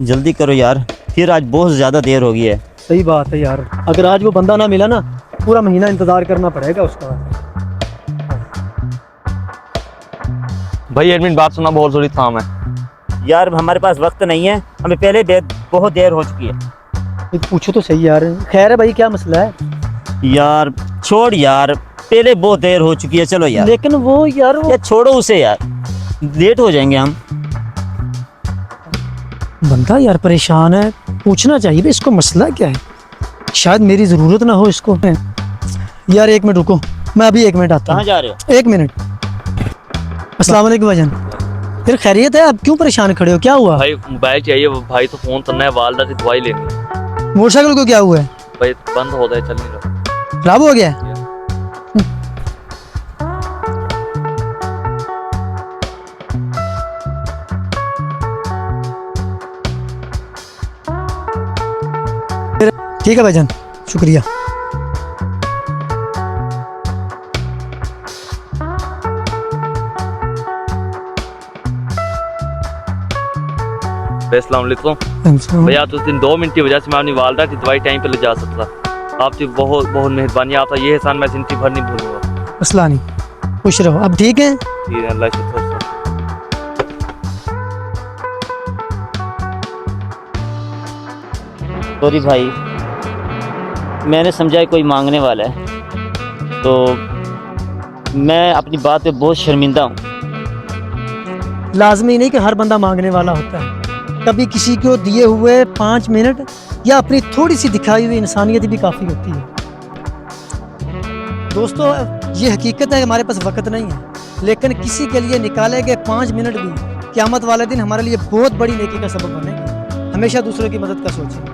जल्दी करो यार, फिर आज बहुत ज़्यादा देर हो गई है। सही बात है यार, अगर आज वो बंदा ना मिला ना, पूरा महीना इंतजार करना पड़ेगा उसका। भाई एडमिन बात सुना, बहुत जरूरी काम है। यार हमारे पास वक्त नहीं है, हमें पहले बहुत देर हो चुकी है। पूछो तो सही यार। खैर है भाई, क्या मसला है? यार छोड़ यार, पहले बहुत देर हो चुकी है, चलो यार। लेकिन वो यार वो छोड़ो उसे यार, लेट हो जाएंगे हम। बंदा यार परेशान है, पूछना चाहिए भी इसको मसला क्या है। शायद मेरी ज़रूरत ना हो इसको। यार 1 मिनट रुको, मैं अभी 1 मिनट आता कहाँ हूँ। जा रहे हो? 1 मिनट। अस्सलाम वालेकुम भाईजान। फिर खैरियत है? आप क्यों परेशान खड़े हो, क्या हुआ? भाई मोबाइल चाहिए, भाई तो फोन करना है, वालदा की दवाई लेनी है। मोटरसाइकिल को क्या हुआ है? भाई बंद हो गया, चल नहीं रहा। खराब हो गया है? ठीक है भाईजान, शुक्रिया। अस्सलाम वालेकुम भैया, तो उस दिन 2 मिनट की वजह से मैं अपनी वालदा की दवाई टाइम पे ले जा सकता। आपकी बहुत बहुत मेहरबानी, आपका ये एहसान मैं जिंदगी भर नहीं भूलूंगा। मसला नहीं, खुश रहो। अब ठीक है? जी अल्लाह का शुक्र। सॉरी भाई, मैंने समझा है कोई मांगने वाला है, तो मैं अपनी बात पे बहुत शर्मिंदा हूँ। लाजमी नहीं कि हर बंदा मांगने वाला होता है। कभी किसी को दिए हुए 5 मिनट या अपनी थोड़ी सी दिखाई हुई इंसानियत भी काफ़ी होती है। दोस्तों, ये हकीकत है कि हमारे पास वक्त नहीं है, लेकिन किसी के लिए निकाले गए 5 मिनट भी क़यामत वाले दिन हमारे लिए बहुत बड़ी नेकी का सबब बनेंगे। हमेशा दूसरों की मदद का सोचें।